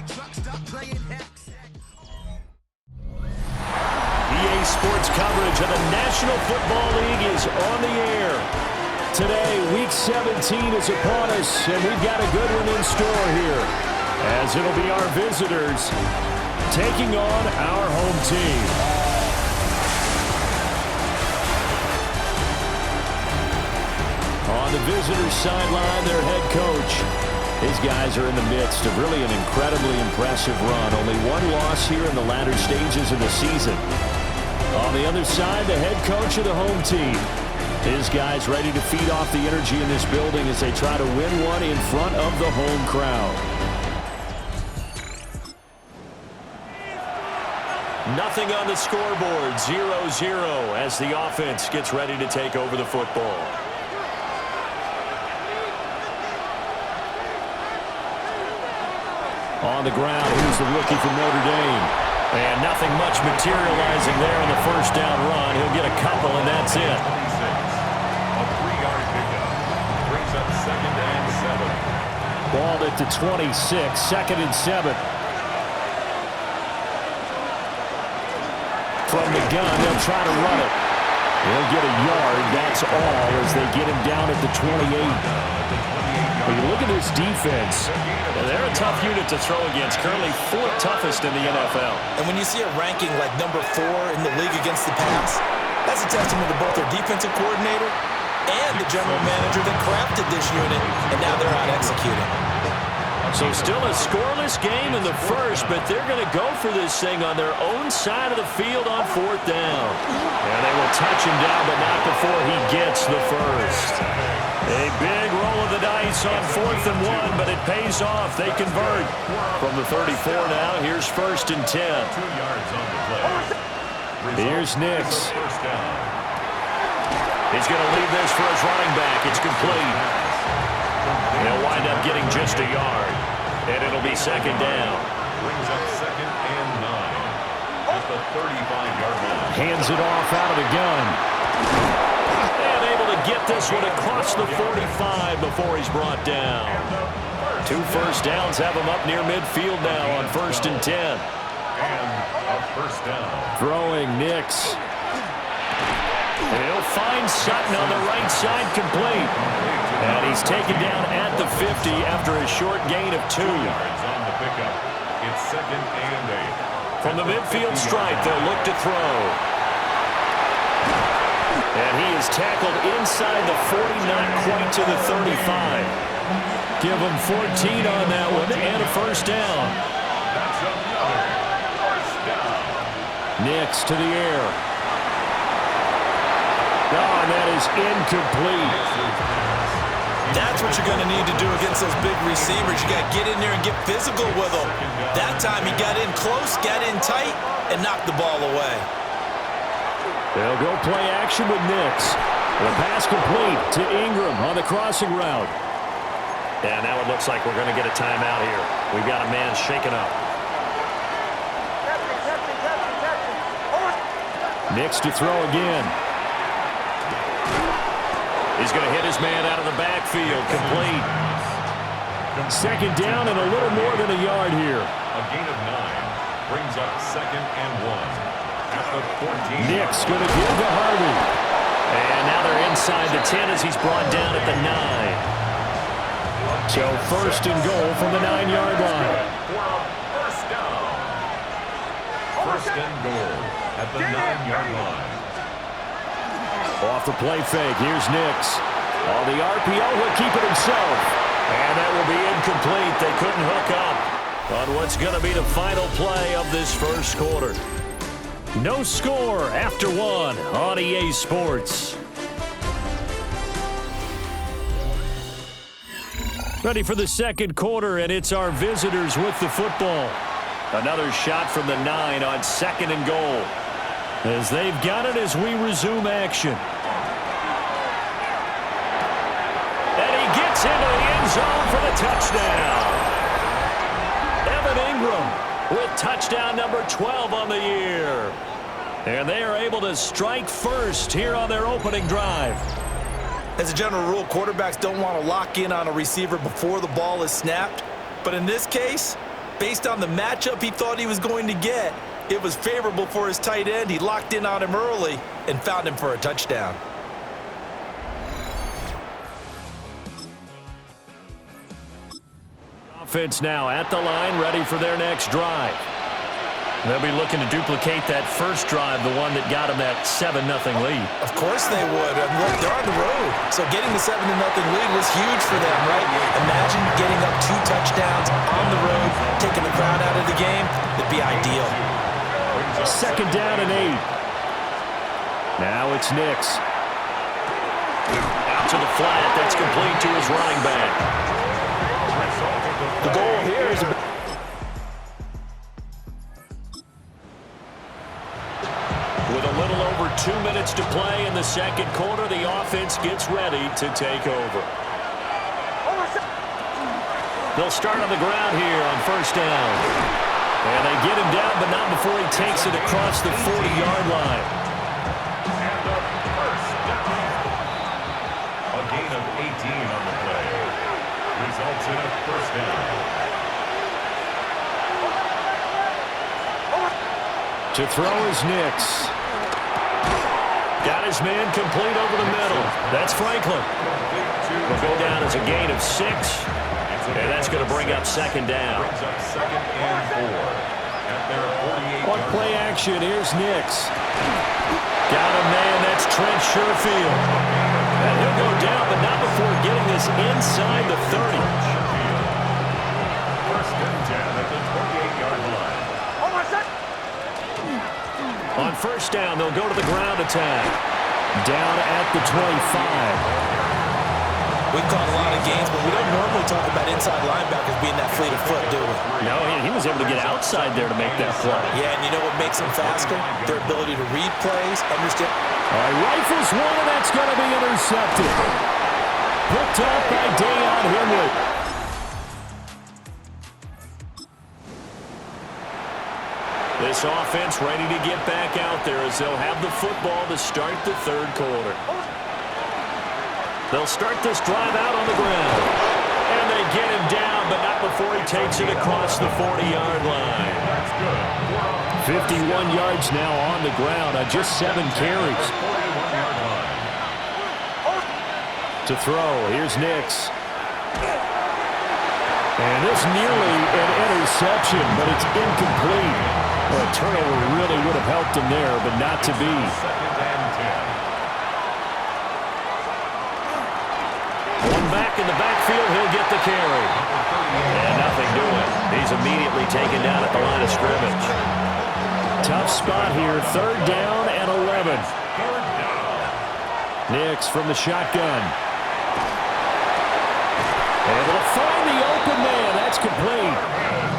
EA Sports coverage of the National Football League is on the air. Today, Week 17 is upon us, and we've got a good one in store here, as it'll be our visitors taking on our home team. On the visitors' sideline, their head coach. His guys are in the midst of really an incredibly impressive run. Only one loss here in the latter stages of the season. On the other side, the head coach of the home team. His guys ready to feed off the energy in this building as they try to win one in front of the home crowd. Nothing on the scoreboard, 0-0 as the offense gets ready to take over the football. On the ground, here's the rookie from Notre Dame. And nothing much materializing there on the first down run. He'll get a couple, and that's it. A 3-yard pickup brings up 2nd and 7. Ball at the 26, 2nd and 7. From the gun, they'll try to run it. He'll get a yard, that's all, as they get him down at the 28. When you look at this defense, they're a tough unit to throw against, currently 4th toughest in the NFL. And when you see a ranking like number 4 in the league against the pass, that's a testament to both their defensive coordinator and the general manager that crafted this unit, and now they're out executing. So still a scoreless game in the first, but they're going to go for this thing on their own side of the field on 4th down. And they will touch him down, but not before he gets the first. A big roll of the dice on 4th and 1, but it pays off. They convert. From the 34 now, here's 1st and 10. 2 yards on the play. Here's Nix. First down. He's going to leave this for his running back. It's complete. They'll wind up getting just a yard. And it'll be 2nd down. Brings up 2nd and 9 at the 35-yard line. Hands it off out of the gun. And able to get this one across the 45 before he's brought down. 2 first downs have him up near midfield now on 1st and 10. And a first down. Throwing Nix. And he'll find Sutton on the right side complete. And he's taken down at the 50 after a short gain of 2. 2 yards on the pickup. It's 2nd and 8. From the midfield stripe, they'll look to throw. And he is tackled inside the 40, not quite to the 35. Give him 14 on that one and a first down. That's another first down. Nix to the air. Oh, and that is incomplete. That's what you're going to need to do against those big receivers. You got to get in there and get physical with them. That time he got in close, got in tight, and knocked the ball away. They'll go play action with Nix. The pass complete to Ingram on the crossing route. And now it looks like we're going to get a timeout here. We've got a man shaken up. Nix to throw again. He's going to hit his man out of the backfield. Complete. 2nd down and a little more than a yard here. A gain of 9 brings up 2nd and 1 at the 14. Nix going to give to Harvey. And now they're inside the 10 as he's brought down at the 9. So 1st and goal from the 9-yard line. For a first down. 1st and goal at the 9-yard line. Off the play fake, here's Nix. On the RPO, he'll keep it himself. And that will be incomplete. They couldn't hook up on what's going to be the final play of this first quarter. No score after 1 on EA Sports. Ready for the 2nd quarter, and it's our visitors with the football. Another shot from the 9 on 2nd and goal. As they've got it as we resume action. And he gets into the end zone for the touchdown. Evan Ingram with touchdown number 12 on the year. And they are able to strike first here on their opening drive. As a general rule, quarterbacks don't want to lock in on a receiver before the ball is snapped. But in this case, Based on the matchup he thought he was going to get, it was favorable for his tight end. He locked in on him early and found him for a touchdown. Offense now at the line, ready for their next drive. They'll be looking to duplicate that first drive, the one that got them that 7-0 lead. Of course they would. Look, they're on the road, so getting the 7-0 lead was huge for them, right? Imagine getting up 2 touchdowns on the road, taking the crowd out of the game. It'd be ideal. Second down and 8. Now it's Nix. Out to the flat. That's complete to his running back. The goal here is with a little over 2 minutes to play in the second quarter, the offense gets ready to take over. They'll start on the ground here on first down. And they get him down, but not before he takes it across the 40-yard line. And the first down. A gain of 18 on the play. Results in a first down. To throw is Nix. Got his man complete over the middle. That's Franklin. Will go down as a gain of 6. And that's going to bring up second down. Brings up second and 4. At their 48. On play action, here's Nix. Got him, man. That's Trent Sherfield. And he'll go down, but not before getting this inside the 30. First and 10 at the 28-yard line. On first down, they'll go to the ground attack. Down at the 25. We've caught a lot of games, but we don't normally talk about inside linebackers being that fleet of foot, do we? No, he was able to get outside there to make that play. Yeah, and you know what makes them faster? Their ability to read plays, understand. All right, rifles one, and that's going to be intercepted. Picked up by Dayon Henry. This offense ready to get back out there as they'll have the football to start the third quarter. They'll start this drive out on the ground. And they get him down, but not before he takes it across the 40-yard line. 51 yards now on the ground on just 7 carries. To throw, here's Nix. And this nearly an interception, but it's incomplete. Well, a turnover really would have helped him there, but not to be. One back in the backfield, he'll get the carry. And nothing doing. He's immediately taken down at the line of scrimmage. Tough spot here, third down and 11. Nix from the shotgun. Able to find the open man. That's complete.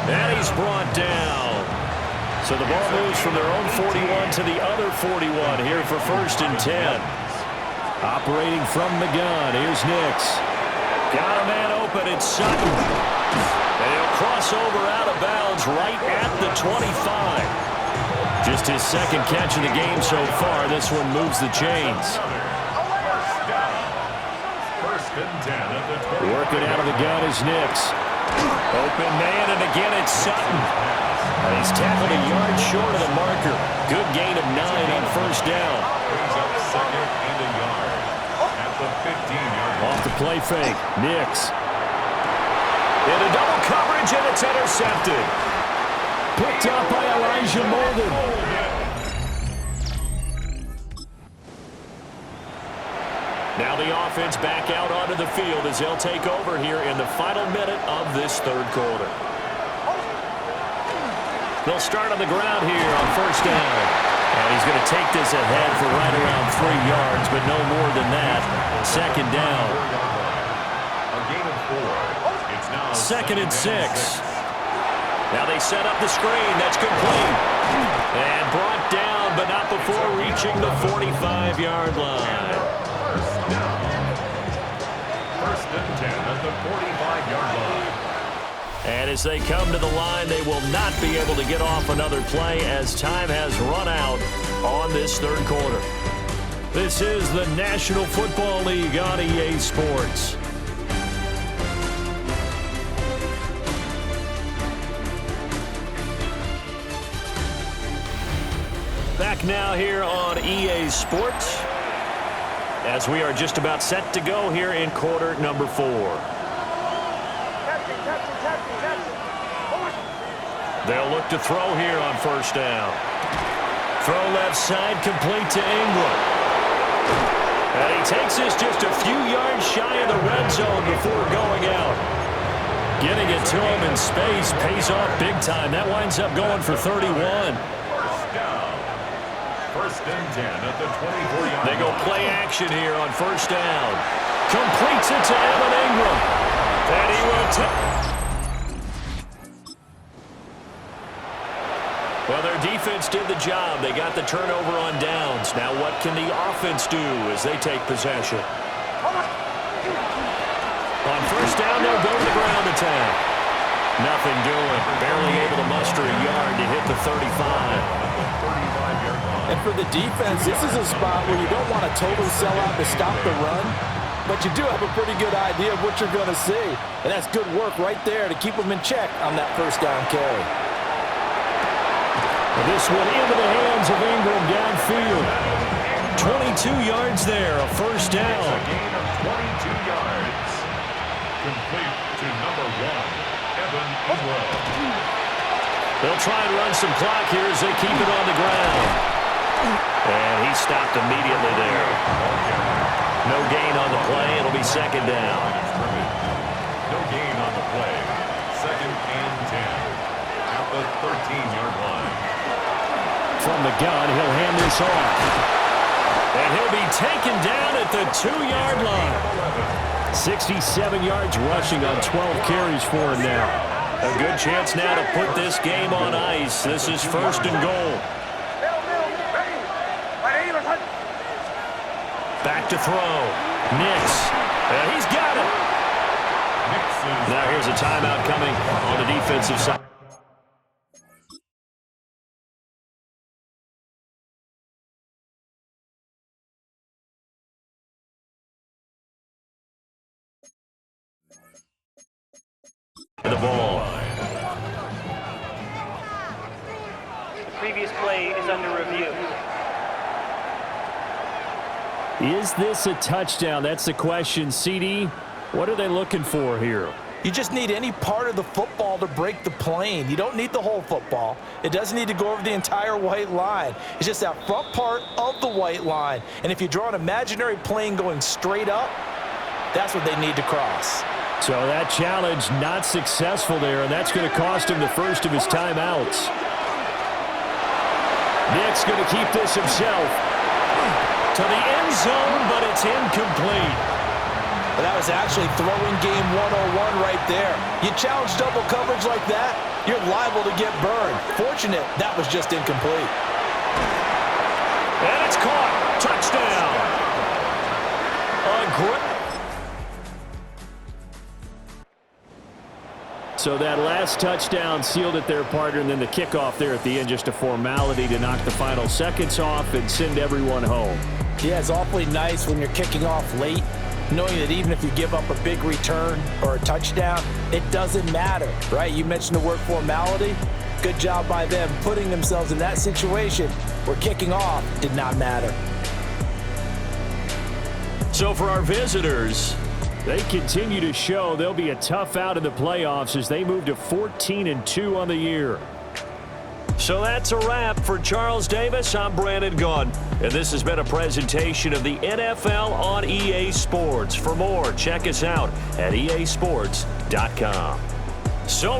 And he's brought down. So the ball moves from their own 41 to the other 41 here for first and 10. Operating from the gun, here's Nix. Got a man open, it's Sutton. And he'll cross over out of bounds right at the 25. Just his second catch of the game so far. This one moves the chains. First and 10 at the 20. Working out of the gun is Nix. Open man, and again it's Sutton. And he's tackled a yard short of the marker. Good gain of 9 on first down. Brings up second and a yard at the 15-yard line. Off the play fake, Nix. Into double coverage, and it's intercepted. Picked up by Elijah Molden. Now the offense back out onto the field as they'll take over here in the final minute of this third quarter. They'll start on the ground here on first down. And he's going to take this ahead for right around 3 yards, but no more than that. Second down. A gain of 4. It's now second and 6. Now they set up the screen. That's complete. And brought down, but not before reaching the 45-yard line. First and 10 at the 45-yard line. And as they come to the line, they will not be able to get off another play as time has run out on this third quarter. This is the National Football League on EA Sports. back now here on EA Sports as we are just about set to go here in quarter number 4. They'll look to throw here on first down. Throw left side, complete to Ingram. And he takes this just a few yards shy of the red zone before going out. Getting it to him in space pays off big time. That winds up going for 31. First down. First and 10 at the 24-yard line. They go play action here on first down. Completes it to Evan Ingram. And he will take. Well, their defense did the job. They got the turnover on downs. Now what can the offense do as they take possession? On first down, they'll go to the ground attack. Nothing doing. Barely able to muster a yard to hit the 35. And for the defense, this is a spot where you don't want a total sellout to stop the run, but you do have a pretty good idea of what you're going to see. And that's good work right there to keep them in check on that first down carry. This one into the hands of Ingram downfield. 22 yards there, a first down. A gain of 22 yards. Complete to number 1, Evan Ingram. They'll try and run some clock here as they keep it on the ground. And he stopped immediately there. No gain on the play. It'll be second down. No gain on the play. Second and 10 at the 13-yard line. From the gun, he'll hand this off. And he'll be taken down at the 2-yard line. 67 yards rushing on 12 carries for him now. A good chance now to put this game on ice. This is first and goal. Back to throw. Nix. And he's got it. Now here's a timeout coming on the defensive side. The ball. The previous play is under review. Is this a touchdown? That's the question. CD, what are they looking for here? You just need any part of the football to break the plane. You don't need the whole football. It doesn't need to go over the entire white line. It's just that front part of the white line. And if you draw an imaginary plane going straight up, that's what they need to cross. So that challenge not successful there, and that's going to cost him the first of his timeouts. Nick's going to keep this himself. To the end zone, but it's incomplete. But that was actually throwing game 101 right there. You challenge double coverage like that, you're liable to get burned. Fortunate, that was just incomplete. And it's caught. Touchdown. A great. So that last touchdown sealed it there, partner, and then the kickoff there at the end, just a formality to knock the final seconds off and send everyone home. Yeah, it's awfully nice when you're kicking off late, knowing that even if you give up a big return or a touchdown, it doesn't matter, right? You mentioned the word formality. Good job by them putting themselves in that situation where kicking off did not matter. So for our visitors, they continue to show they'll be a tough out in the playoffs as they move to 14-2 on the year. So that's a wrap for Charles Davis. I'm Brandon Gunn, and this has been a presentation of the NFL on EA Sports. For more, check us out at easports.com. So